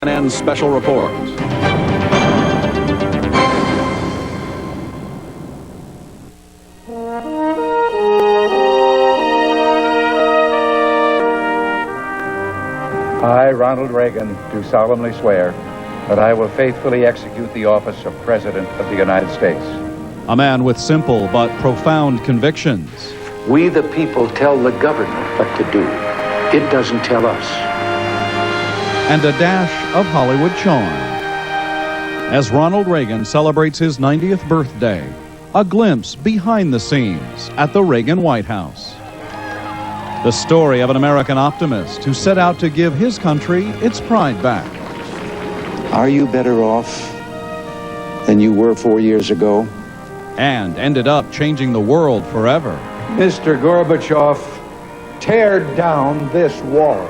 CNN special report. I, Ronald Reagan, do solemnly swear that I will faithfully execute the office of President of the United States. A man with simple but profound convictions. We the people tell the government what to do. It doesn't tell us. And a dash of Hollywood charm. As Ronald Reagan celebrates his 90th birthday, a glimpse behind the scenes at the Reagan White House. The story of an American optimist who set out to give his country its pride back. Are you better off than you were 4 years ago? And ended up changing the world forever. Mr. Gorbachev, tear down this wall.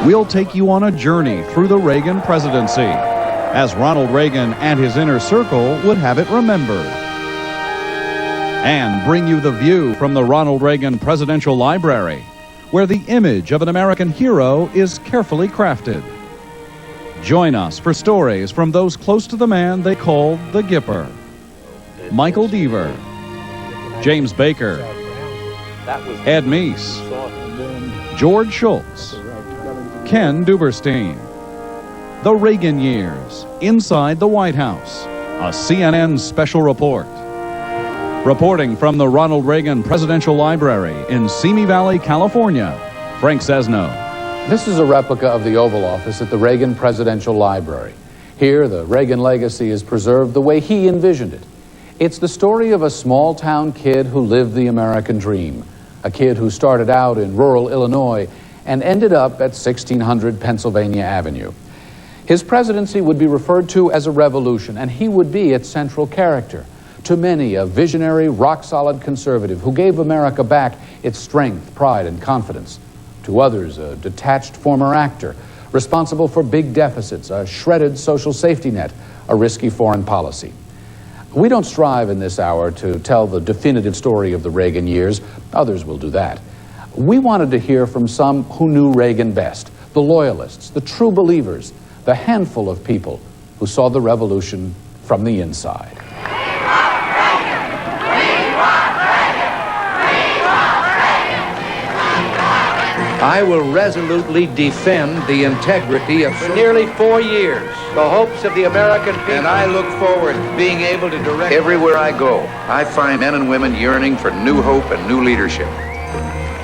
We'll take you on a journey through the Reagan presidency, as Ronald Reagan and his inner circle would have it remembered. And bring you the view from the Ronald Reagan Presidential Library, where the image of an American hero is carefully crafted. Join us for stories from those close to the man they called the Gipper. Michael Deaver, James Baker, Ed Meese, George Shultz, Ken Duberstein. The Reagan Years, Inside the White House, a CNN special report. Reporting from the Ronald Reagan Presidential Library in Simi Valley, California, Frank Sesno. This is a replica of the Oval Office at the Reagan Presidential Library. Here, the Reagan legacy is preserved the way he envisioned it. It's the story of a small-town kid who lived the American dream, a kid who started out in rural Illinois and ended up at 1600 Pennsylvania Avenue. His presidency would be referred to as a revolution, and he would be its central character. To many, a visionary, rock-solid conservative who gave America back its strength, pride, and confidence. To others, a detached former actor, responsible for big deficits, a shredded social safety net, a risky foreign policy. We don't strive in this hour to tell the definitive story of the Reagan years. Others will do that. We wanted to hear from some who knew Reagan best, the loyalists, the true believers, the handful of people who saw the revolution from the inside. I will resolutely defend the integrity of for nearly 4 years the hopes of the American people. And I look forward to being able to direct everywhere I go. I find men and women yearning for new hope and new leadership.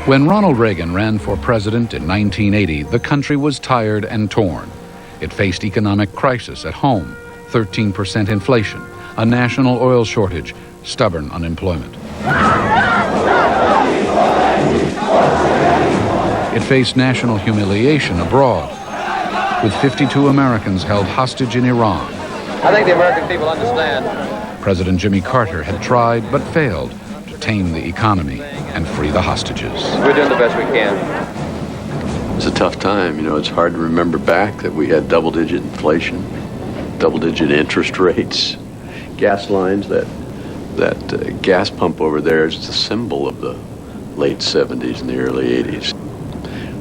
When Ronald Reagan ran for president in 1980, the country was tired and torn. It faced economic crisis at home, 13% inflation, a national oil shortage, stubborn unemployment. It faced national humiliation abroad, with 52 Americans held hostage in Iran. I think the American people understand. President Jimmy Carter had tried but failed to tame the economy and free the hostages. We're doing the best we can. It's a tough time. You know, it's hard to remember back that we had double-digit inflation, double-digit interest rates, gas lines. That gas pump over there is the symbol of the late 70s and the early 80s.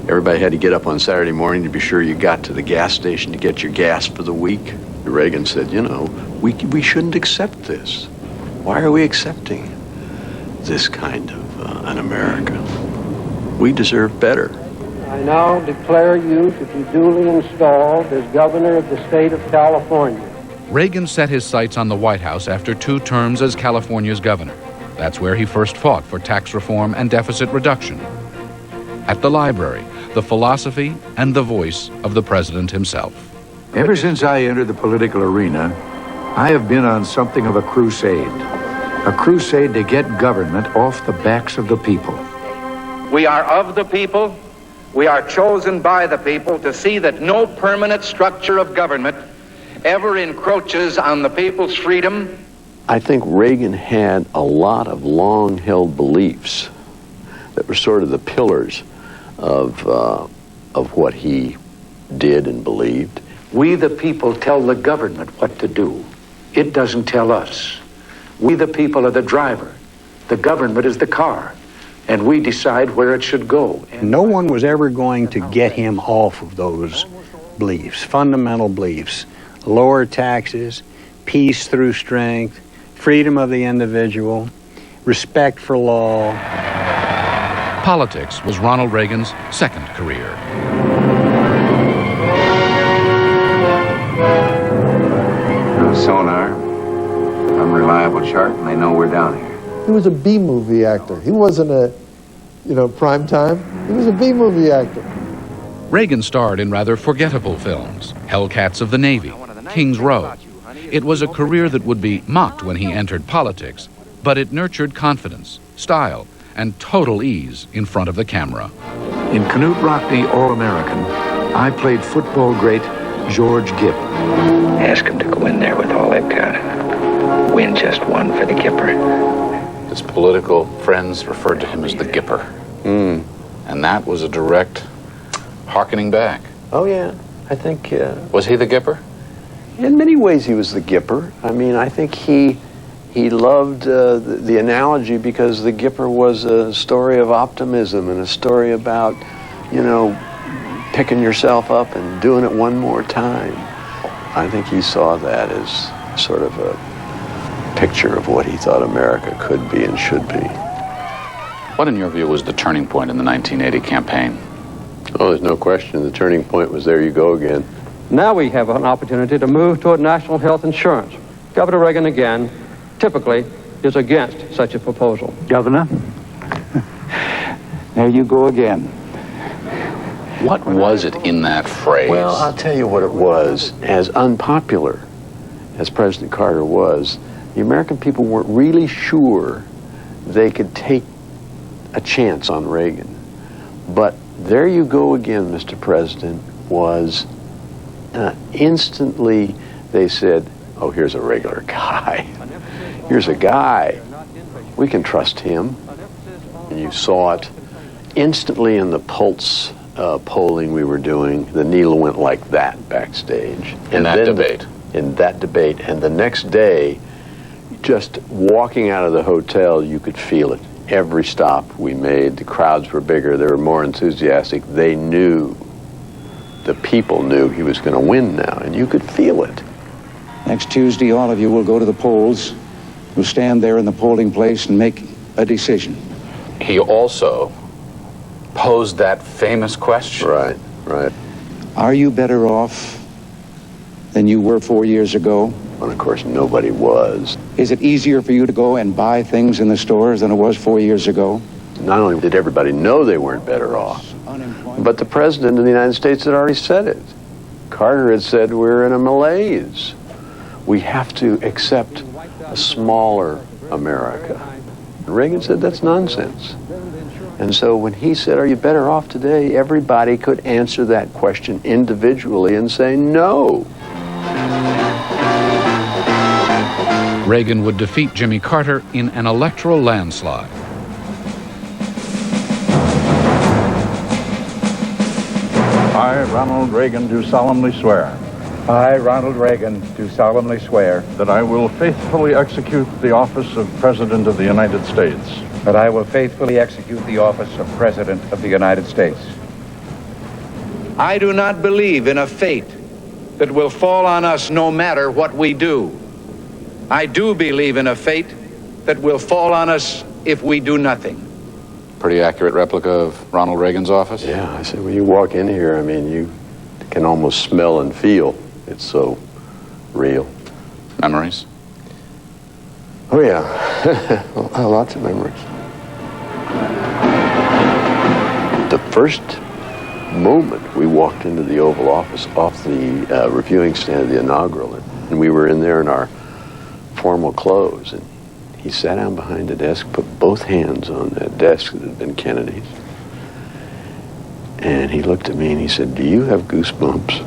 Everybody had to get up on Saturday morning to be sure you got to the gas station to get your gas for the week. Reagan said, you know, we shouldn't accept this. Why are we accepting this kind of an America? We deserve better. I now declare you to be duly installed as governor of the state of California. Reagan set his sights on the White House after 2 terms as California's governor. That's where he first fought for tax reform and deficit reduction. At the library, the philosophy and the voice of the president himself. Ever since I entered the political arena, I have been on something of a crusade. A crusade to get government off the backs of the people. We are of the people. We are chosen by the people to see that no permanent structure of government ever encroaches on the people's freedom. I think Reagan had a lot of long-held beliefs that were sort of the pillars of what he did and believed. We the people tell the government what to do. It doesn't tell us. We the people are the driver. The government is the car. and we decide where it should go. No one was ever going to get him off of those beliefs, fundamental beliefs. Lower taxes, peace through strength, freedom of the individual, respect for law. Politics was Ronald Reagan's second career. Sonar, unreliable chart, and they know we're down here. He was a B-movie actor. He wasn't a, prime time. He was a B-movie actor. Reagan starred in rather forgettable films, Hellcats of the Navy, King's Row. It was a career that would be mocked when he entered politics, but it nurtured confidence, style, and total ease in front of the camera. In Knute Rockne All-American, I played football great George Gipp. Ask him to go in there with all they've got. Win just one for the Gipper. His political friends referred to him as the Gipper. And that was a direct hearkening back. Oh, yeah. I think... Was he the Gipper? In many ways, he was the Gipper. I mean, I think he loved the analogy because the Gipper was a story of optimism and a story about, picking yourself up and doing it one more time. I think he saw that as sort of a picture of what he thought America could be and should be. What, in your view, was the turning point in the 1980 campaign? Oh, there's no question. The turning point was there you go again. Now we have an opportunity to move toward national health insurance. Governor Reagan, again, typically is against such a proposal. Governor, there you go again. What was it in that phrase? Well, I'll tell you what it was. As unpopular as President Carter was, the American people weren't really sure they could take a chance on Reagan. But there you go again, Mr. President, was instantly they said, oh, here's a regular guy. Here's a guy. We can trust him. And you saw it instantly in the pulse polling we were doing. The needle went like that backstage. In that debate. In that debate. And the next day, just walking out of the hotel, you could feel it. Every stop we made, the crowds were bigger, they were more enthusiastic. They knew, the people knew he was going to win now, and you could feel it. Next Tuesday, all of you will go to the polls. You'll stand there in the polling place and make a decision. He also posed that famous question. Right. Are you better off than you were 4 years ago? And of course, nobody was. Is it easier for you to go and buy things in the stores than it was 4 years ago? Not only did everybody know they weren't better off, but the President of the United States had already said it. Carter had said we're in a malaise. We have to accept a smaller America. And Reagan said that's nonsense. And so when he said, are you better off today, everybody could answer that question individually and say no. Reagan would defeat Jimmy Carter in an electoral landslide. I, Ronald Reagan, do solemnly swear. I, Ronald Reagan, do solemnly swear that I will faithfully execute the office of President of the United States. that I will faithfully execute the office of President of the United States. I do not believe in a fate that will fall on us no matter what we do. I do believe in a fate that will fall on us if we do nothing. Pretty accurate replica of Ronald Reagan's office? Yeah, I said, when you walk in here, I mean, you can almost smell and feel. It's so real. Memories? Oh, yeah. Lots of memories. The first moment we walked into the Oval Office off the reviewing stand of the inaugural, and we were in there in our formal clothes, and he sat down behind the desk, put both hands on that desk that had been Kennedy's, and he looked at me and he said, "Do you have goosebumps?"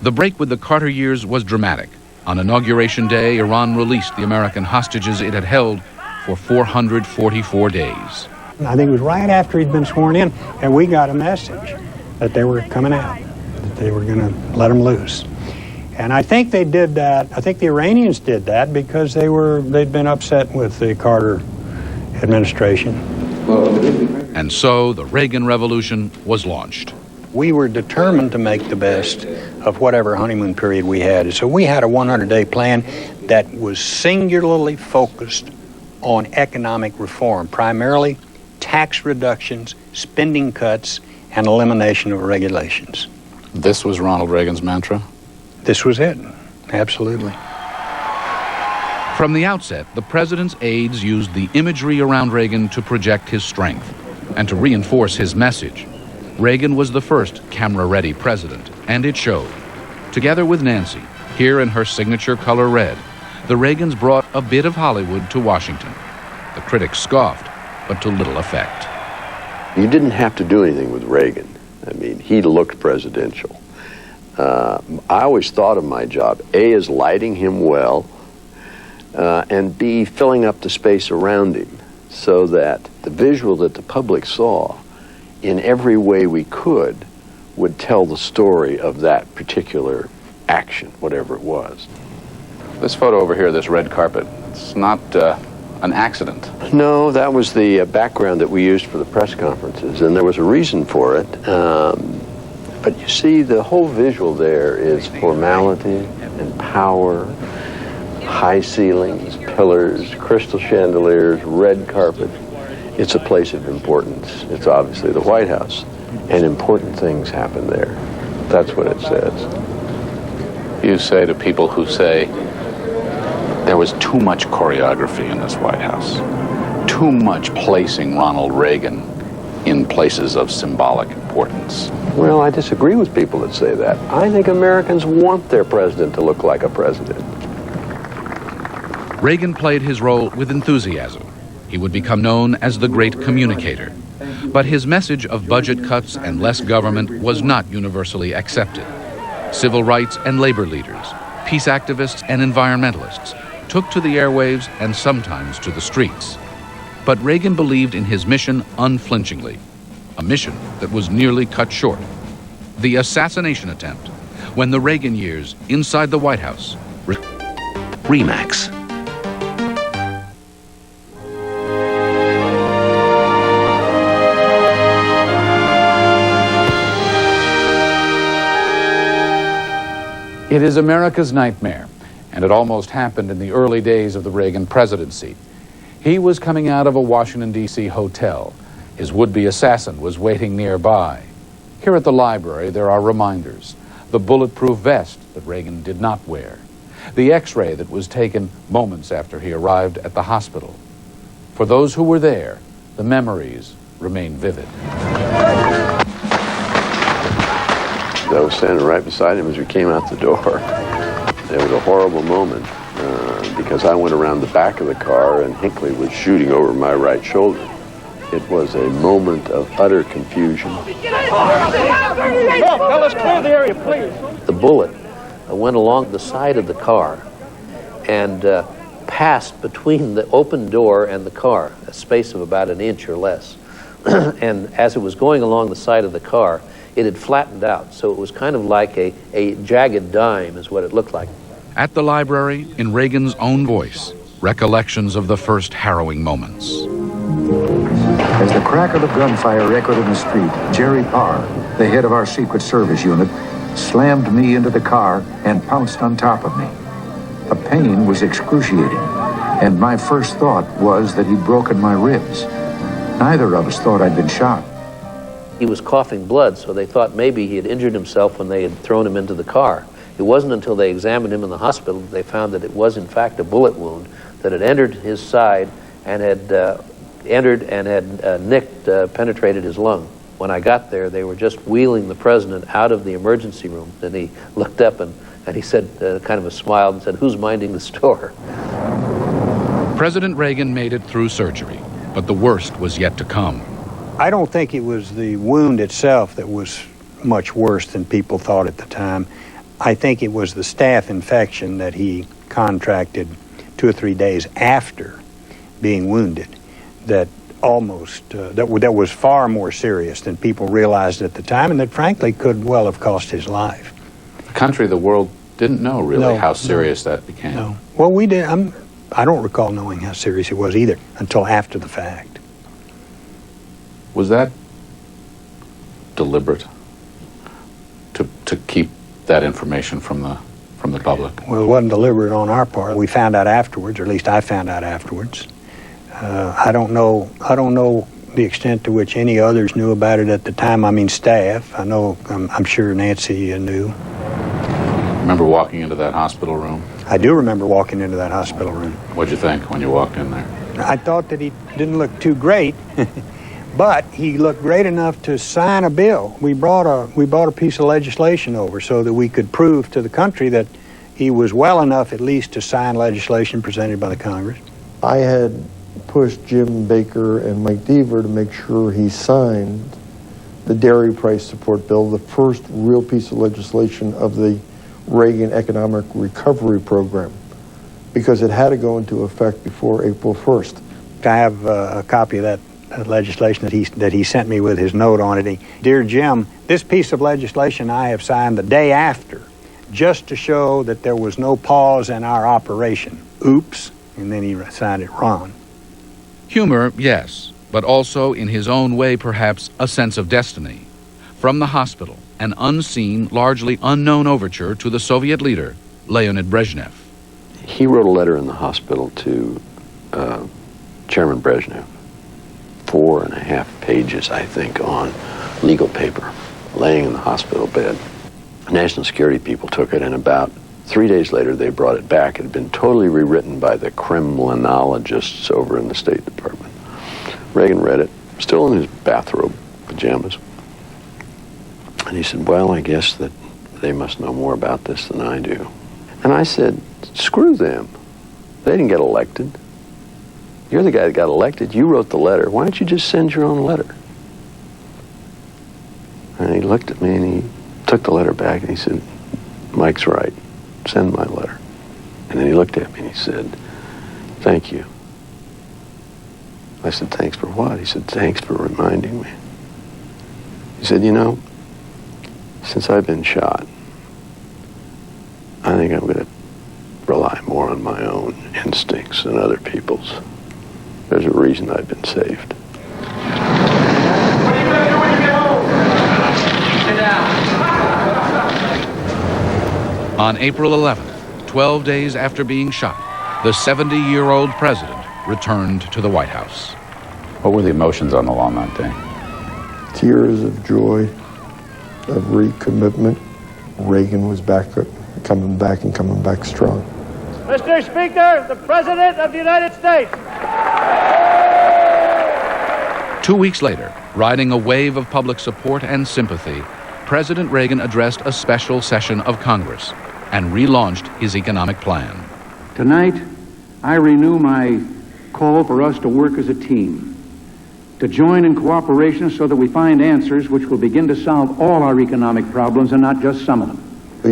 The break with the Carter years was dramatic. On Inauguration Day, Iran released the American hostages it had held for 444 days. I think it was right after he'd been sworn in, and we got a message that they were coming out, that they were going to let him loose. And I think they did that, I think the Iranians did that because they'd been upset with the Carter administration. And so the Reagan Revolution was launched. We were determined to make the best of whatever honeymoon period we had. So we had a 100-day plan that was singularly focused on economic reform, primarily tax reductions, spending cuts, and elimination of regulations. This was Ronald Reagan's mantra? This was it, absolutely. From the outset, the president's aides used the imagery around Reagan to project his strength and to reinforce his message. Reagan was the first camera-ready president, and it showed. Together with Nancy, here in her signature color red, the Reagans brought a bit of Hollywood to Washington. The critics scoffed, but to little effect. You didn't have to do anything with Reagan. I mean, he looked presidential. I always thought of my job, A, as lighting him well, and B, filling up the space around him so that the visual that the public saw in every way we could would tell the story of that particular action, whatever it was. This photo over here, this red carpet, it's not an accident. No, that was the background that we used for the press conferences, and there was a reason for it. But you see, the whole visual there is formality and power, high ceilings, pillars, crystal chandeliers, red carpet. It's a place of importance. It's obviously the White House, and important things happen there. That's what it says. You say to people who say there was too much choreography in this White House, too much placing Ronald Reagan in places of symbolic importance. Well, I disagree with people that say that. I think Americans want their president to look like a president. Reagan played his role with enthusiasm. He would become known as the great communicator. But his message of budget cuts and less government was not universally accepted. Civil rights and labor leaders, peace activists and environmentalists took to the airwaves and sometimes to the streets. But Reagan believed in his mission unflinchingly, a mission that was nearly cut short. The assassination attempt, when the Reagan years inside the White House. Remax. It is America's nightmare, and it almost happened in the early days of the Reagan presidency. He was coming out of a Washington, D.C. hotel. His would-be assassin was waiting nearby. Here at the library, there are reminders. The bulletproof vest that Reagan did not wear. The X-ray that was taken moments after he arrived at the hospital. For those who were there, the memories remain vivid. I was standing right beside him as we came out the door. It was a horrible moment because I went around the back of the car and Hinckley was shooting over my right shoulder. It was a moment of utter confusion. Tell us, clear the area, please. The bullet went along the side of the car and passed between the open door and the car, a space of about an inch or less. And as it was going along the side of the car, it had flattened out, so it was kind of like a jagged dime is what it looked like. At the library, in Reagan's own voice, recollections of the first harrowing moments. As the crack of the gunfire echoed in the street, Jerry Parr, the head of our Secret Service unit, slammed me into the car and pounced on top of me. The pain was excruciating, and my first thought was that he'd broken my ribs. Neither of us thought I'd been shot. He was coughing blood, so they thought maybe he had injured himself when they had thrown him into the car. It wasn't until they examined him in the hospital that they found that it was in fact a bullet wound that had entered his side and had penetrated his lung. When I got there, they were just wheeling the president out of the emergency room. Then he looked up and he said, kind of a smile, and said, "Who's minding the store?" President Reagan made it through surgery, but the worst was yet to come. I don't think it was the wound itself that was much worse than people thought at the time. I think it was the staph infection that he contracted 2 or 3 days after being wounded that that was far more serious than people realized at the time, and that frankly could well have cost his life. The country, the world didn't know really how serious that became. No. Well, we did. I don't recall knowing how serious it was either until after the fact. Was that deliberate to keep that information from the public? Well, it wasn't deliberate on our part. We found out afterwards, or at least I found out afterwards. I don't know the extent to which any others knew about it at the time. I mean, staff. I know. I'm sure Nancy knew. Remember walking into that hospital room? I do remember walking into that hospital room. What'd you think when you walked in there? I thought that he didn't look too great, but he looked great enough to sign a bill. We brought a piece of legislation over so that we could prove to the country that he was well enough at least to sign legislation presented by the Congress. I had pushed Jim Baker and Mike Deaver to make sure he signed the dairy price support bill, the first real piece of legislation of the Reagan Economic Recovery Program, because it had to go into effect before April 1st. I have a copy of that legislation that he sent me with his note on it. Dear Jim, this piece of legislation I have signed the day after, just to show that there was no pause in our operation. Oops. And then he signed it, Ron. Humor, yes, but also in his own way, perhaps, a sense of destiny. From the hospital, an unseen, largely unknown overture to the Soviet leader, Leonid Brezhnev. He wrote a letter in the hospital to Chairman Brezhnev, 4.5 pages, I think, on legal paper, laying in the hospital bed. National security people took it, and about 3 days later they brought it back. It had been totally rewritten by the Kremlinologists over in the State Department. Reagan read it, still in his bathrobe pajamas. And he said, well, I guess that they must know more about this than I do. And I said, screw them. They didn't get elected. You're the guy that got elected. You wrote the letter. Why don't you just send your own letter? And he looked at me and he took the letter back and he said, Mike's right. Send my letter. And then he looked at me and he said, thank you. I said, thanks for what? He said, thanks for reminding me. He said, you know, since I've been shot, I think I'm going to rely more on my own instincts than other people's. There's a reason I've been saved. On April 11th, 12 days after being shot, the 70-year-old president returned to the White House. What were the emotions on the lawn that day? Tears of joy, of recommitment. Reagan was coming back strong. Mr. Speaker, the President of the United States. 2 weeks later, riding a wave of public support and sympathy, President Reagan addressed a special session of Congress and relaunched his economic plan. Tonight, I renew my call for us to work as a team, to join in cooperation so that we find answers which will begin to solve all our economic problems and not just some of them.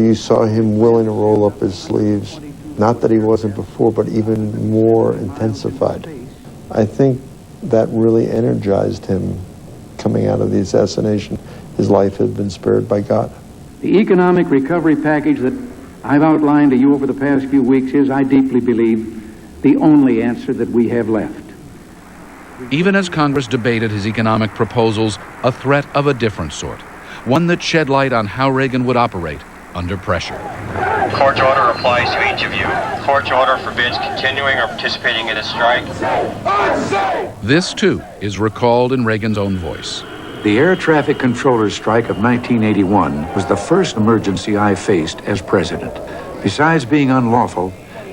You saw him willing to roll up his sleeves, not that he wasn't before, but even more intensified. I think that really energized him coming out of the assassination. His life had been spared by God. The economic recovery package that I've outlined to you over the past few weeks is, I deeply believe, the only answer that we have left. Even as Congress debated his economic proposals, a threat of a different sort, one that shed light on how Reagan would operate under pressure. Court order applies to each of you. Court order forbids continuing or participating in a strike. This, too, is recalled in Reagan's own voice. The air traffic controllers' strike of 1981 was the first emergency I faced as president. Besides being unlawful,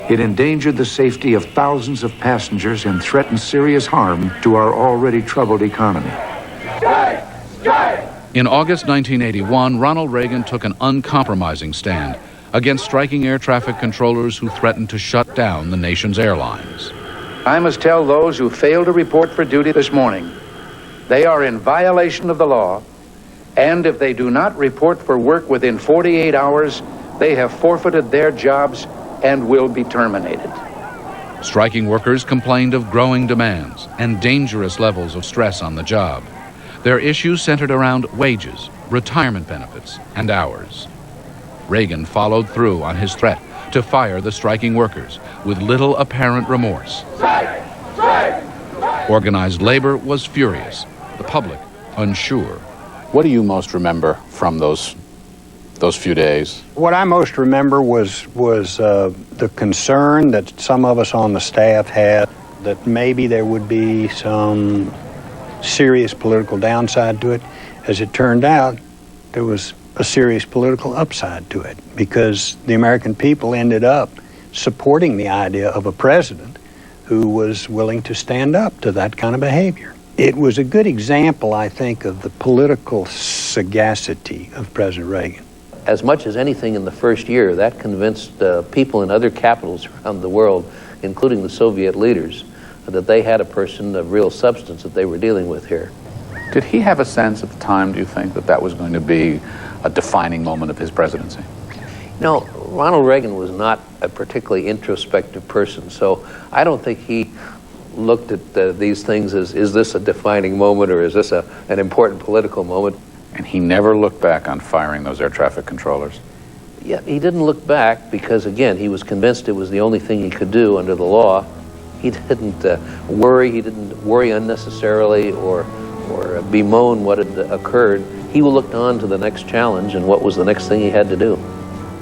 it endangered the safety of thousands of passengers and threatened serious harm to our already troubled economy. In August 1981, Ronald Reagan took an uncompromising stand against striking air traffic controllers who threatened to shut down the nation's airlines. I must tell those who failed to report for duty this morning, they are in violation of the law, and if they do not report for work within 48 hours, they have forfeited their jobs and will be terminated. Striking workers complained of growing demands and dangerous levels of stress on the job. Their issues centered around wages, retirement benefits, and hours. Reagan followed through on his threat to fire the striking workers with little apparent remorse. Organized labor was furious. The public unsure. What do you most remember from those few days? What I most remember was the concern that some of us on the staff had that maybe there would be some serious political downside to it. As it turned out, there was a serious political upside to it because the American people ended up supporting the idea of a president who was willing to stand up to that kind of behavior. It was a good example, I think, of the political sagacity of President Reagan. As much as anything in the first year, that convinced people in other capitals around the world, including the Soviet leaders, that they had a person of real substance that they were dealing with here. Did he have a sense at the time, do you think, that that was going to be a defining moment of his presidency? No, Ronald Reagan was not a particularly introspective person, so I don't think he looked at these things as, is this a defining moment or is this an important political moment? And he never looked back on firing those air traffic controllers? Yeah, he didn't look back because, again, he was convinced it was the only thing he could do under the law. He didn't worry. He didn't worry unnecessarily or bemoan what had occurred. He looked on to the next challenge and what was the next thing he had to do.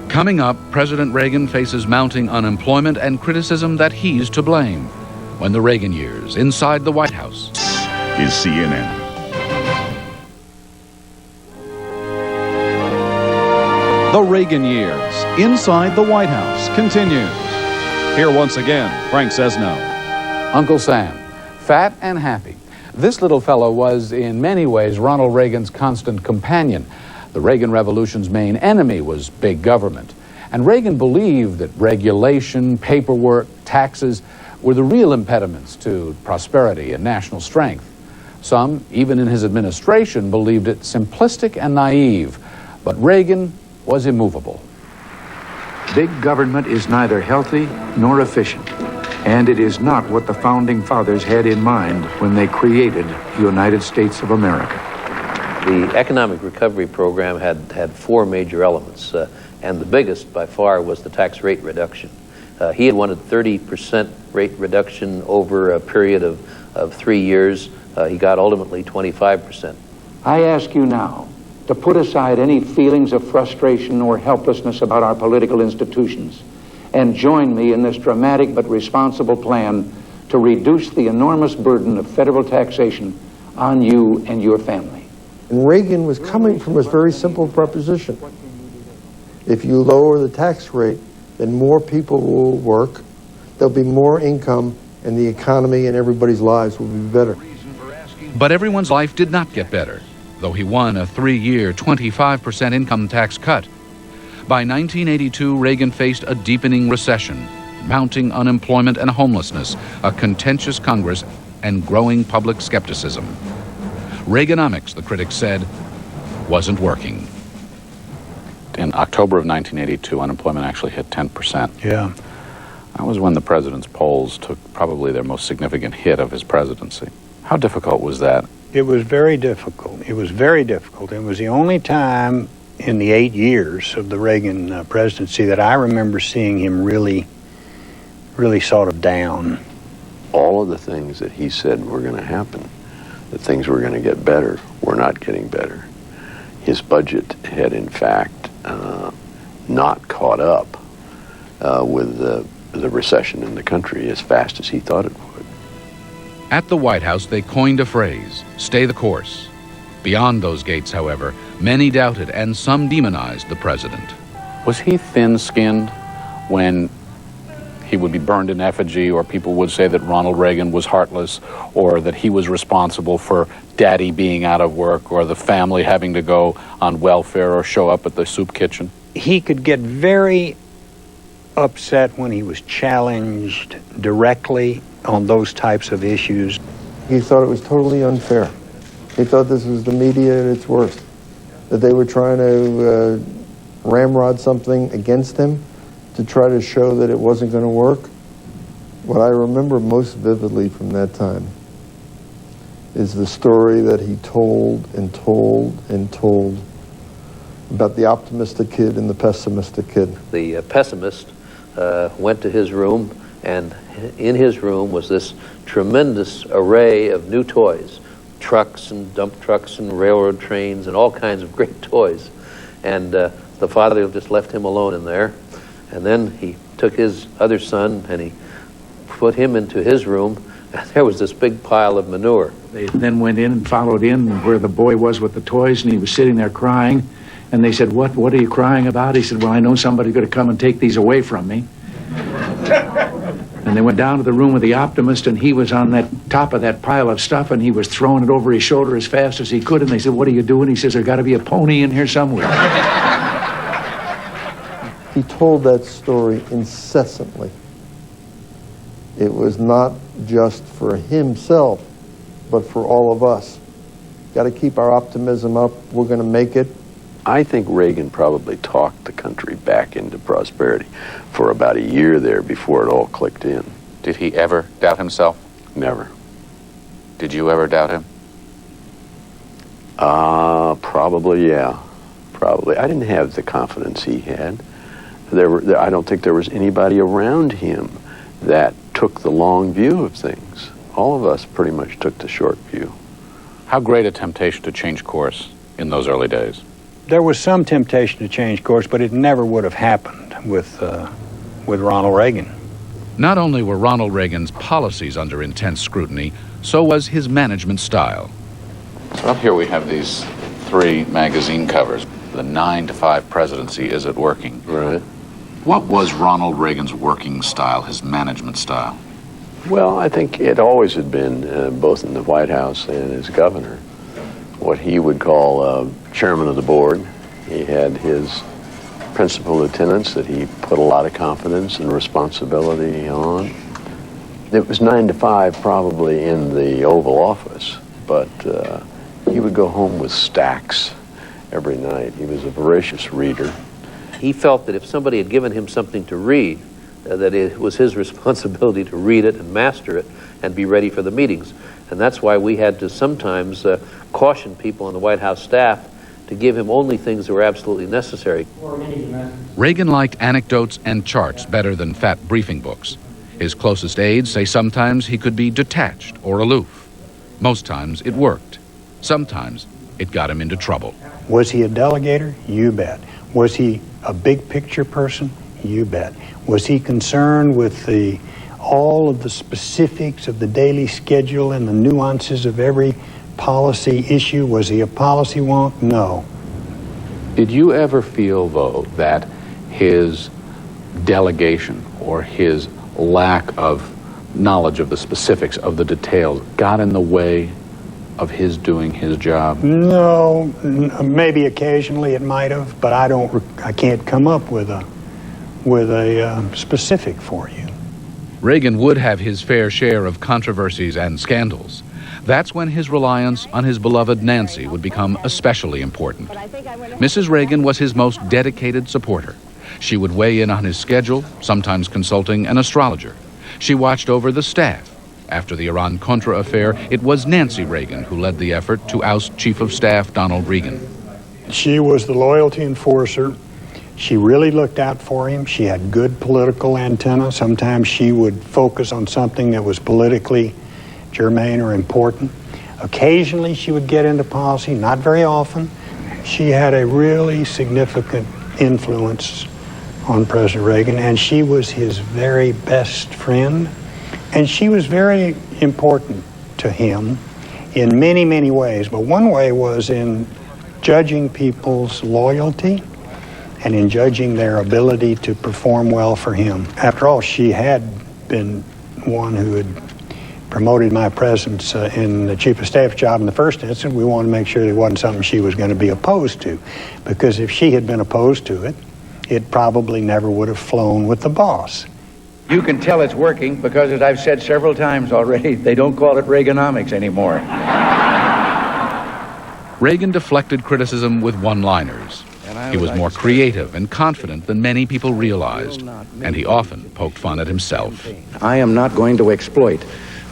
Coming up, President Reagan faces mounting unemployment and criticism that he's to blame. When the Reagan years, inside the White House. Is CNN. The Reagan years, inside the White House, continues. Here once again, Frank Sesno. Uncle Sam, fat and happy. This little fellow was, in many ways, Ronald Reagan's constant companion. The Reagan Revolution's main enemy was big government. And Reagan believed that regulation, paperwork, taxes were the real impediments to prosperity and national strength. Some, even in his administration, believed it simplistic and naive. But Reagan was immovable. Big government is neither healthy nor efficient, and it is not what the Founding Fathers had in mind when they created the United States of America. The economic recovery program had four major elements, and the biggest by far was the tax rate reduction. He had wanted 30% rate reduction over a period of 3 years. He got ultimately 25%. I ask you now to put aside any feelings of frustration or helplessness about our political institutions and join me in this dramatic but responsible plan to reduce the enormous burden of federal taxation on you and your family. And Reagan was coming from a very simple proposition. If you lower the tax rate, then more people will work, there'll be more income, and the economy and everybody's lives will be better. But everyone's life did not get better, though he won a 3-year, 25% income tax cut. By 1982, Reagan faced a deepening recession, mounting unemployment and homelessness, a contentious Congress, and growing public skepticism. Reaganomics, the critics said, wasn't working. In October of 1982, unemployment actually hit 10%. Yeah. That was when the president's polls took probably their most significant hit of his presidency. How difficult was that? It was very difficult. It was very difficult. It was the only time in the 8 years of the Reagan presidency that I remember seeing him really sort of down. All of the things that he said were going to happen, that things were going to get better, were not getting better. His budget had, in fact, not caught up with the recession in the country as fast as he thought it would. At the White House, they coined a phrase, stay the course. Beyond those gates, however, many doubted and some demonized the president. Was he thin-skinned when he would be burned in effigy, or people would say that Ronald Reagan was heartless, or that he was responsible for daddy being out of work, or the family having to go on welfare or show up at the soup kitchen? He could get very upset when he was challenged directly on those types of issues. He thought it was totally unfair. He thought this was the media at its worst, that they were trying to ramrod something against him to try to show that it wasn't going to work. What I remember most vividly from that time is the story that he told and told and told about the optimistic kid and the pessimistic kid. The pessimist went to his room, and in his room was this tremendous array of new toys, trucks and dump trucks and railroad trains and all kinds of great toys. And the father just left him alone in there. And then he took his other son and he put him into his room, and there was this big pile of manure. They then went in and followed in where the boy was with the toys, and he was sitting there crying. And they said, what are you crying about? He said, well, I know somebody's going to come and take these away from me. And they went down to the room with the optimist, and he was on that top of that pile of stuff, and he was throwing it over his shoulder as fast as he could. And they said, what are you doing? He says, there's got to be a pony in here somewhere. He told that story incessantly. It was not just for himself, but for all of us. Got to keep our optimism up. We're going to make it. I think Reagan probably talked the country back into prosperity for about a year there before it all clicked in. Did he ever doubt himself? Never. Did you ever doubt him? Probably, yeah. Probably. I didn't have the confidence he had. I don't think there was anybody around him that took the long view of things. All of us pretty much took the short view. How great a temptation to change course in those early days? There was some temptation to change course, but it never would have happened with Ronald Reagan. Not only were Ronald Reagan's policies under intense scrutiny, so was his management style. Well, here we have these 3 magazine covers. The 9-to-5 presidency, is it working? Right. What was Ronald Reagan's working style, his management style? Well, I think it always had been, both in the White House and as governor, what he would call chairman of the board. He had his principal lieutenants that he put a lot of confidence and responsibility on. It was 9 to 5 probably in the Oval Office, but he would go home with stacks every night. He was a voracious reader. He felt that if somebody had given him something to read, that it was his responsibility to read it and master it and be ready for the meetings. And that's why we had to sometimes caution people on the White House staff to give him only things that were absolutely necessary. Reagan liked anecdotes and charts better than fat briefing books. His closest aides say sometimes he could be detached or aloof. Most times it worked. Sometimes it got him into trouble. Was he a delegator? You bet. Was he a big picture person? You bet. Was he concerned with all of the specifics of the daily schedule and the nuances of every policy issue? Was he a policy wonk? No. Did you ever feel, though, that his delegation or his lack of knowledge of the specifics of the details got in the way of his doing his job? No, maybe occasionally it might have, but I can't come up with a specific for you. Reagan would have his fair share of controversies and scandals. That's when his reliance on his beloved Nancy would become especially important. Mrs. Reagan was his most dedicated supporter. She would weigh in on his schedule, sometimes consulting an astrologer. She watched over the staff. After the Iran-Contra affair, it was Nancy Reagan who led the effort to oust Chief of Staff Donald Reagan. She was the loyalty enforcer. She really looked out for him. She had good political antenna. Sometimes she would focus on something that was politically germane or important. Occasionally she would get into policy, not very often. She had a really significant influence on President Reagan, and she was his very best friend. And she was very important to him in many, many ways. But one way was in judging people's loyalty and in judging their ability to perform well for him. After all, she had been one who had promoted my presence in the Chief of Staff job in the first instance. We wanted to make sure it wasn't something she was going to be opposed to, because if she had been opposed to it, it probably never would have flown with the boss. You can tell it's working because, as I've said several times already, they don't call it Reaganomics anymore. Reagan deflected criticism with one-liners. He was more creative and confident than many people realized, and he often poked fun at himself. I am not going to exploit,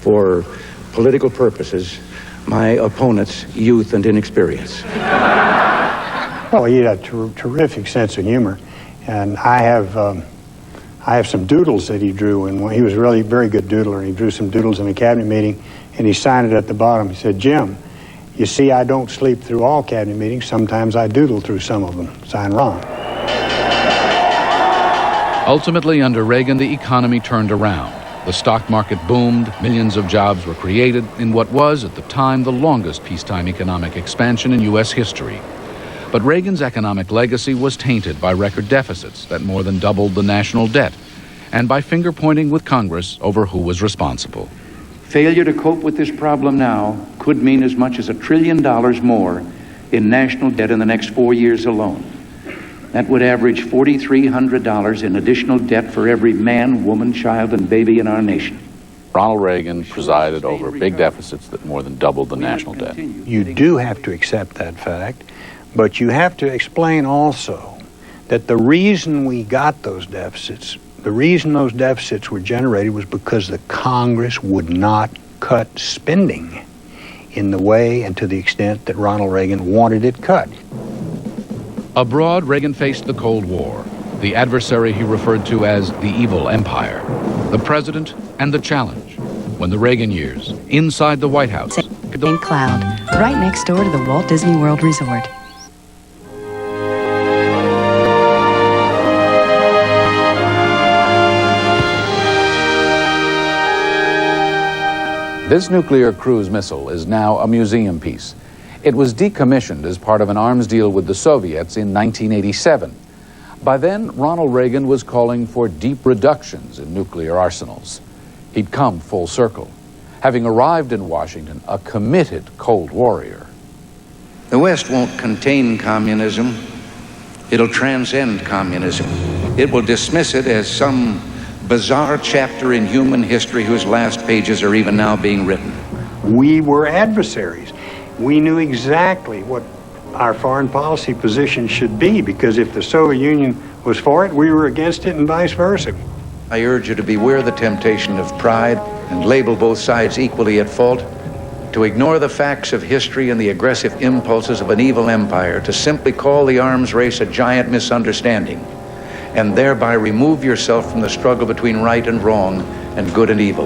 for political purposes, my opponent's youth and inexperience. Well, he had a terrific sense of humor, and I have some doodles that he drew, and he was really a very good doodler. He drew some doodles in a cabinet meeting, and he signed it at the bottom. He said, "Jim, You see, I don't sleep through all cabinet meetings. Sometimes I doodle through some of them. Sign Ron. Ultimately, under Reagan, the economy turned around. The stock market boomed, millions of jobs were created in what was, at the time, the longest peacetime economic expansion in U.S. history. But Reagan's economic legacy was tainted by record deficits that more than doubled the national debt, and by finger-pointing with Congress over who was responsible. Failure to cope with this problem now could mean as much as $1 trillion more in national debt in the next 4 years alone. That would average $4,300 in additional debt for every man, woman, child, and baby in our nation. Ronald Reagan presided over big deficits that more than doubled the national debt. You do have to accept that fact, but you have to explain also that the reason we got those deficits, the reason those deficits were generated was because the Congress would not cut spending in the way and to the extent that Ronald Reagan wanted it cut. Abroad, Reagan faced the Cold War, the adversary he referred to as the evil empire, the president and the challenge. When the Reagan years, inside the White House, in Cloud, right next door to the Walt Disney World Resort. This nuclear cruise missile is now a museum piece. It was decommissioned as part of an arms deal with the Soviets in 1987. By then, Ronald Reagan was calling for deep reductions in nuclear arsenals. He'd come full circle, having arrived in Washington a committed Cold Warrior. The West won't contain communism. It'll transcend communism. It will dismiss it as some bizarre chapter in human history whose last pages are even now being written. We were adversaries. We knew exactly what our foreign policy position should be, because if the Soviet Union was for it, we were against it, and vice versa. I urge you to beware the temptation of pride and label both sides equally at fault, to ignore the facts of history and the aggressive impulses of an evil empire, to simply call the arms race a giant misunderstanding, and thereby remove yourself from the struggle between right and wrong and good and evil.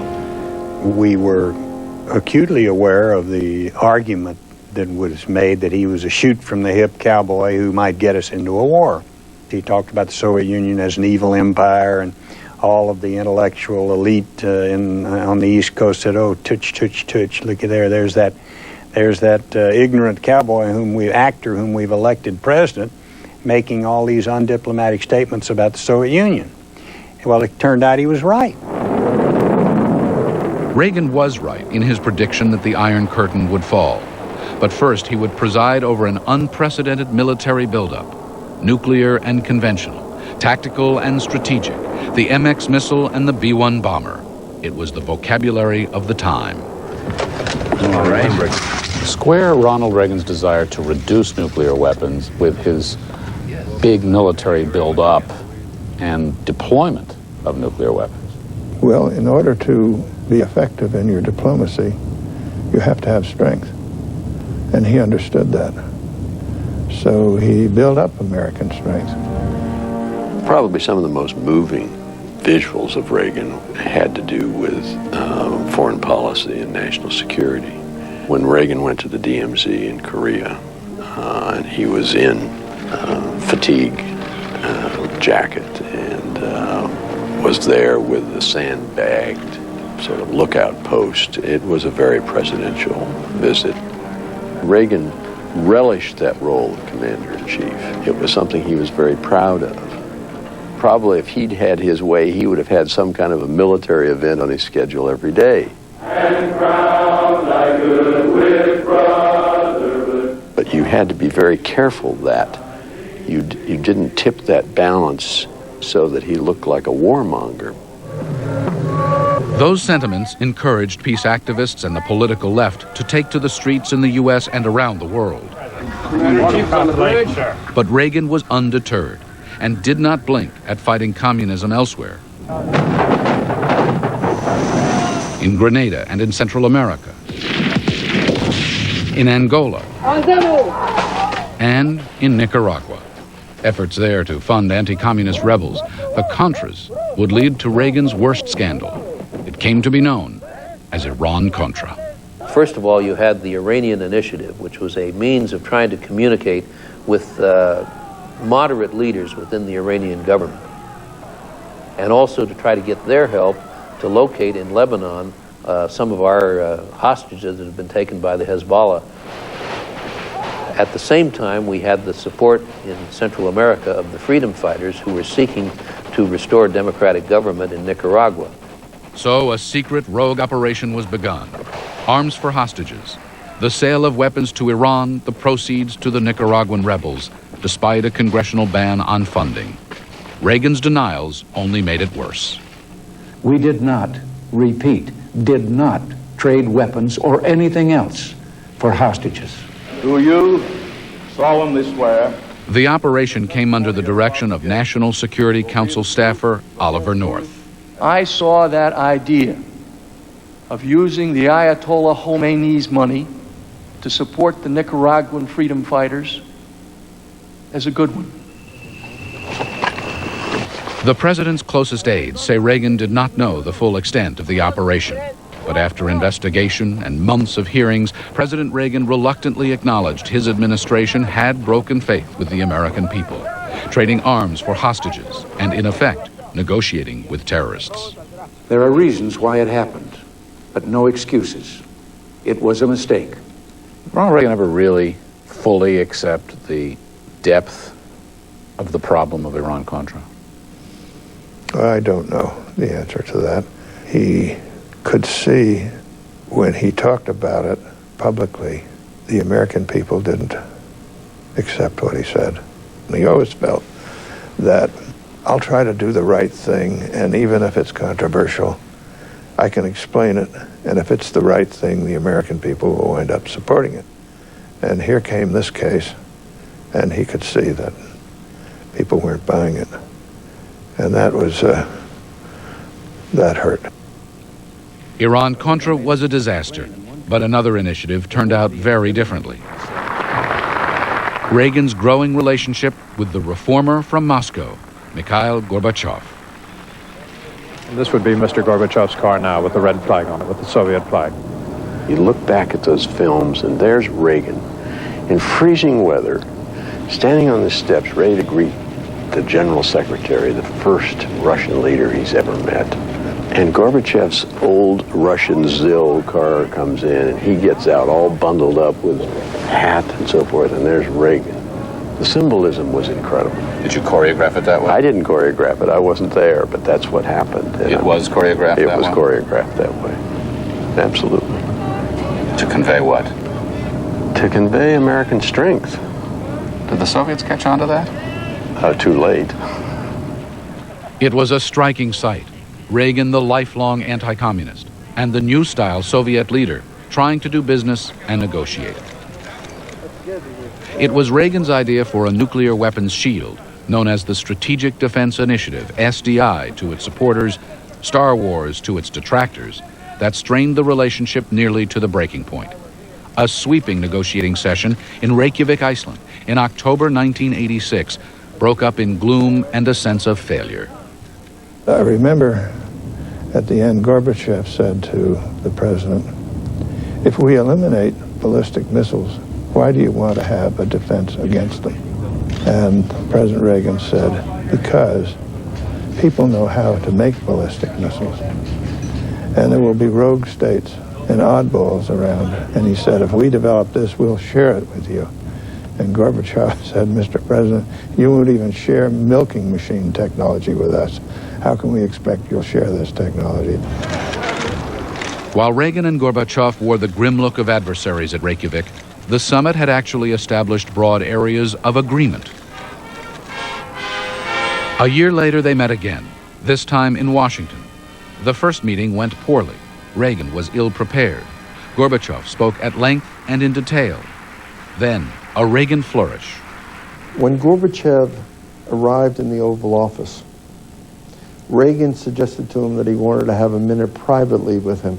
We were acutely aware of the argument that was made that he was a shoot-from-the-hip cowboy who might get us into a war. He talked about the Soviet Union as an evil empire, and all of the intellectual elite on the East Coast said, "Oh, touch, touch, touch! Look at there. There's that ignorant cowboy actor whom we've elected president, making all these undiplomatic statements about the Soviet Union." Well, it turned out he was right. Reagan was right in his prediction that the Iron Curtain would fall. But first, he would preside over an unprecedented military buildup, nuclear and conventional, tactical and strategic, the MX missile and the B-1 bomber. It was the vocabulary of the time. All right. Square Ronald Reagan's desire to reduce nuclear weapons with his big military buildup and deployment of nuclear weapons. Well, in order to be effective in your diplomacy, you have to have strength. And he understood that. So he built up American strength. Probably some of the most moving visuals of Reagan had to do with foreign policy and national security. When Reagan went to the DMZ in Korea, and he was in fatigue jacket and was there with the sandbagged sort of lookout post. It was a very presidential visit. Reagan relished that role of commander-in-chief. It was something he was very proud of. Probably if he'd had his way, he would have had some kind of a military event on his schedule every day. But you had to be very careful that you didn't tip that balance so that he looked like a warmonger. Those sentiments encouraged peace activists and the political left to take to the streets in the U.S. and around the world. But Reagan was undeterred and did not blink at fighting communism elsewhere. In Grenada and in Central America, in Angola, and in Nicaragua. Efforts there to fund anti-communist rebels, the Contras, would lead to Reagan's worst scandal. It came to be known as Iran-Contra. First of all, you had the Iranian Initiative, which was a means of trying to communicate with moderate leaders within the Iranian government, and also to try to get their help to locate in Lebanon some of our hostages that had been taken by the Hezbollah. At the same time, we had the support in Central America of the freedom fighters who were seeking to restore democratic government in Nicaragua. So a secret rogue operation was begun. Arms for hostages, the sale of weapons to Iran, the proceeds to the Nicaraguan rebels, despite a congressional ban on funding. Reagan's denials only made it worse. We did not, repeat, did not trade weapons or anything else for hostages. Do you solemnly swear? The operation came under the direction of National Security Council staffer Oliver North. I saw that idea of using the Ayatollah Khomeini's money to support the Nicaraguan freedom fighters as a good one. The president's closest aides say Reagan did not know the full extent of the operation. But after investigation and months of hearings, President Reagan reluctantly acknowledged his administration had broken faith with the American people, trading arms for hostages and, in effect, negotiating with terrorists. There are reasons why it happened, but no excuses. It was a mistake. Ronald Reagan ever really fully accept the depth of the problem of Iran-Contra? I don't know the answer to that. He could see when he talked about it publicly, the American people didn't accept what he said. And he always felt that I'll try to do the right thing, and even if it's controversial, I can explain it, and if it's the right thing, the American people will wind up supporting it. And here came this case, and he could see that people weren't buying it. And that was, that hurt. Iran-Contra was a disaster, but another initiative turned out very differently. Reagan's growing relationship with the reformer from Moscow, Mikhail Gorbachev. This would be Mr. Gorbachev's car now with the red flag on it, with the Soviet flag. You look back at those films, and there's Reagan in freezing weather, standing on the steps, ready to greet the general secretary, the first Russian leader he's ever met. And Gorbachev's old Russian ZIL car comes in, and he gets out all bundled up with hat and so forth, and there's Reagan. The symbolism was incredible. Did you choreograph it that way? I didn't choreograph it. I wasn't there, but that's what happened. It was choreographed that way? It was choreographed that way. Absolutely. To convey what? To convey American strength. Did the Soviets catch on to that? Too late. It was a striking sight. Reagan, the lifelong anti-communist, and the new-style Soviet leader, trying to do business and negotiate. It was Reagan's idea for a nuclear weapons shield, known as the Strategic Defense Initiative, SDI, to its supporters, Star Wars to its detractors, that strained the relationship nearly to the breaking point. A sweeping negotiating session in Reykjavik, Iceland, in October 1986, broke up in gloom and a sense of failure. I remember at the end, Gorbachev said to the president, if we eliminate ballistic missiles, why do you want to have a defense against them? And President Reagan said, because people know how to make ballistic missiles. And there will be rogue states and oddballs around. And he said, if we develop this, we'll share it with you. And Gorbachev said, Mr. President, you won't even share milking machine technology with us. How can we expect you'll share this technology? While Reagan and Gorbachev wore the grim look of adversaries at Reykjavik, the summit had actually established broad areas of agreement. A year later, they met again, this time in Washington. The first meeting went poorly. Reagan was ill-prepared. Gorbachev spoke at length and in detail. Then, a Reagan flourish. When Gorbachev arrived in the Oval Office, Reagan suggested to him that he wanted to have a minute privately with him.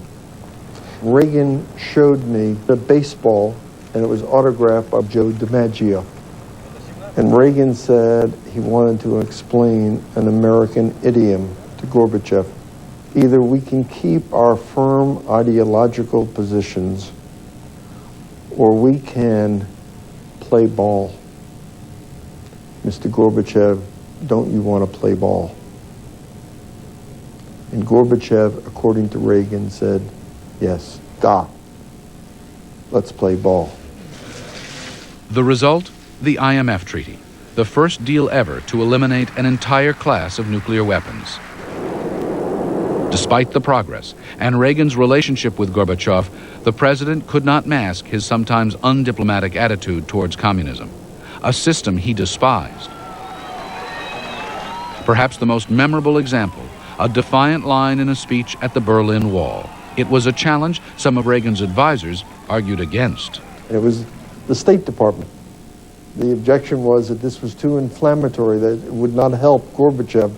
Reagan showed me a baseball, and it was autographed by Joe DiMaggio. And Reagan said he wanted to explain an American idiom to Gorbachev. Either we can keep our firm ideological positions, or we can play ball. Mr. Gorbachev, don't you want to play ball? And Gorbachev, according to Reagan, said, yes, da, let's play ball. The result? The IMF Treaty, the first deal ever to eliminate an entire class of nuclear weapons. Despite the progress and Reagan's relationship with Gorbachev, the president could not mask his sometimes undiplomatic attitude towards communism, a system he despised. Perhaps the most memorable example, a defiant line in a speech at the Berlin Wall. It was a challenge some of Reagan's advisors argued against. It was the State Department. The objection was that this was too inflammatory, that it would not help Gorbachev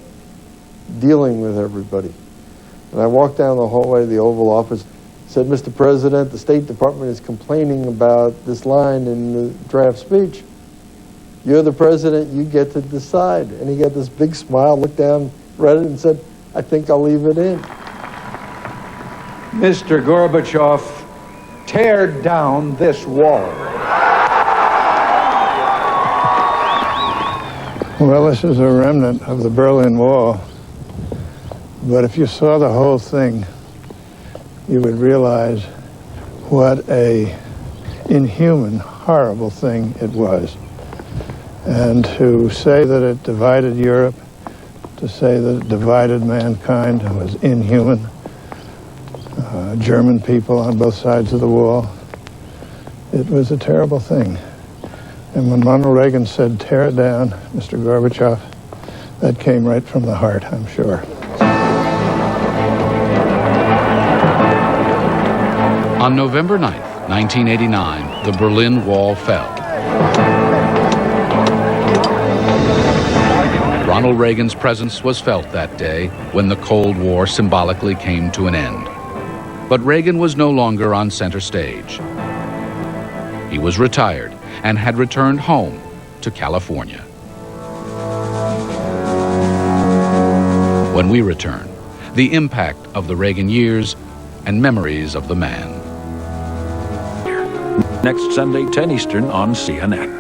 dealing with everybody. And I walked down the hallway of the Oval Office, said, Mr. President, the State Department is complaining about this line in the draft speech. You're the president, you get to decide. And he got this big smile, looked down, read it, and said, I think I'll leave it in. Mr. Gorbachev, tear down this wall. Well, this is a remnant of the Berlin Wall. But if you saw the whole thing, you would realize what a inhuman, horrible thing it was. And to say that it divided Europe, to say that it divided mankind was inhuman. German people on both sides of the wall. It was a terrible thing. And when Ronald Reagan said, tear it down, Mr. Gorbachev, that came right from the heart, I'm sure. On November 9th, 1989, the Berlin Wall fell. Ronald Reagan's presence was felt that day when the Cold War symbolically came to an end. But Reagan was no longer on center stage. He was retired and had returned home to California. When we return, the impact of the Reagan years and memories of the man. Next Sunday, 10 Eastern on CNN.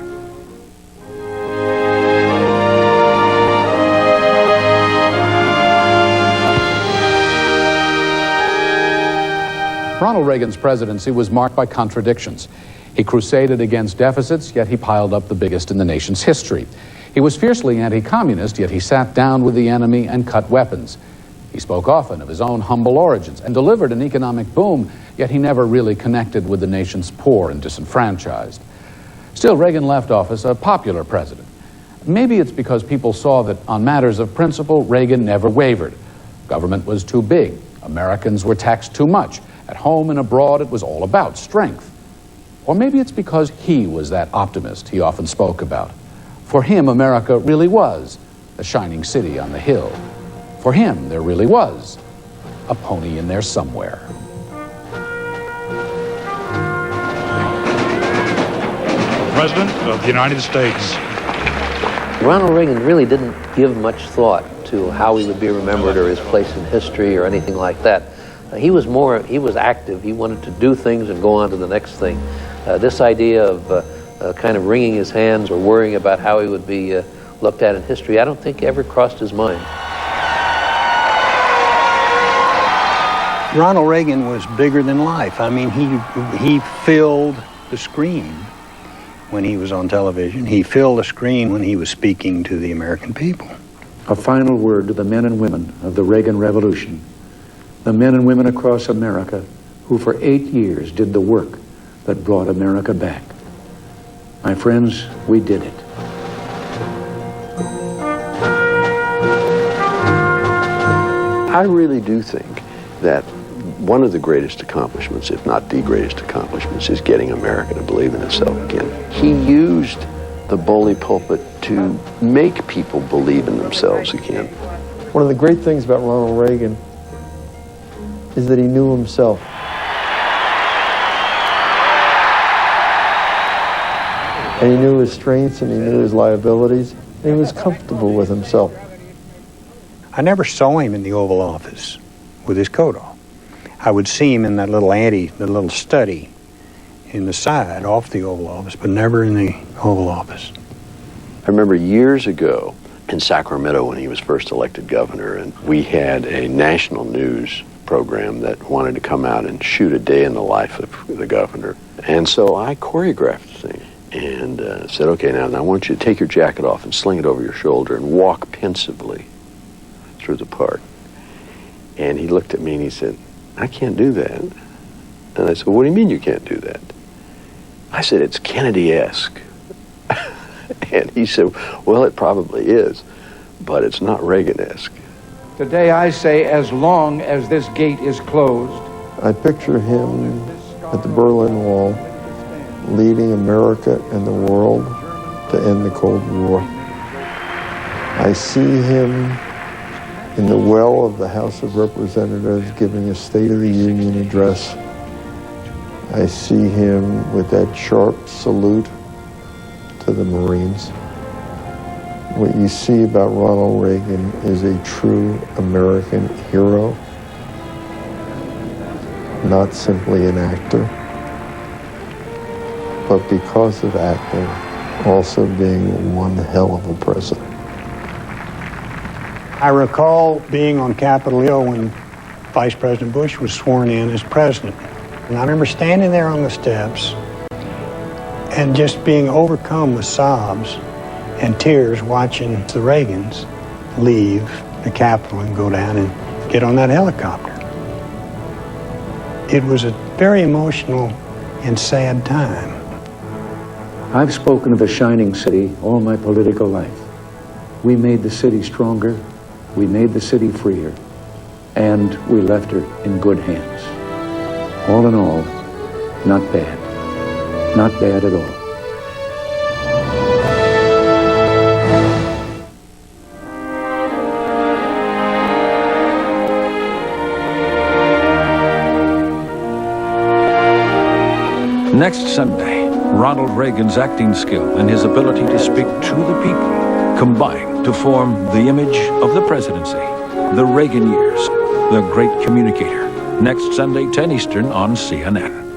Ronald Reagan's presidency was marked by contradictions. He crusaded against deficits, yet he piled up the biggest in the nation's history. He was fiercely anti-communist, yet he sat down with the enemy and cut weapons. He spoke often of his own humble origins and delivered an economic boom, yet he never really connected with the nation's poor and disenfranchised. Still, Reagan left office a popular president. Maybe it's because people saw that on matters of principle, Reagan never wavered. Government was too big. Americans were taxed too much. At home and abroad, it was all about strength. Or maybe it's because he was that optimist he often spoke about. For him, America really was a shining city on the hill. For him, there really was a pony in there somewhere. President of the United States. Ronald Reagan really didn't give much thought to how he would be remembered or his place in history or anything like that. He was active. He wanted to do things and go on to the next thing. This idea of kind of wringing his hands or worrying about how he would be looked at in history, I don't think ever crossed his mind. Ronald Reagan was bigger than life. I mean, he filled the screen when he was on television. He filled the screen when he was speaking to the American people. A final word to the men and women of the Reagan Revolution. The men and women across America who for 8 years did the work that brought America back. My friends, we did it. I really do think that one of the greatest accomplishments, if not the greatest accomplishments, is getting America to believe in itself again. He used the bully pulpit to make people believe in themselves again. One of the great things about Ronald Reagan is that he knew himself. And he knew his strengths and he knew his liabilities, and he was comfortable with himself. I never saw him in the Oval Office with his coat off. I would see him in that little study in the side off the Oval Office, but never in the Oval Office. I remember years ago in Sacramento when he was first elected governor, and we had a national news program that wanted to come out and shoot a day in the life of the governor. And so I choreographed the thing and said, okay, now I want you to take your jacket off and sling it over your shoulder and walk pensively through the park. And he looked at me and he said, I can't do that. And I said, what do you mean you can't do that? I said, it's Kennedy-esque. And he said, well, it probably is, but it's not Reagan-esque. Today I say, as long as this gate is closed. I picture him at the Berlin Wall, leading America and the world to end the Cold War. I see him in the well of the House of Representatives giving a State of the Union address. I see him with that sharp salute to the Marines. What you see about Ronald Reagan is a true American hero, not simply an actor, but because of acting, also being one hell of a president. I recall being on Capitol Hill when Vice President Bush was sworn in as president. And I remember standing there on the steps and just being overcome with sobs and tears watching the Reagans leave the Capitol and go down and get on that helicopter. It was a very emotional and sad time. I've spoken of a shining city all my political life. We made the city stronger, we made the city freer, and we left her in good hands. All in all, not bad. Not bad at all. Next Sunday, Ronald Reagan's acting skill and his ability to speak to the people combine to form the image of the presidency. The Reagan years, the great communicator. Next Sunday, 10 Eastern on CNN.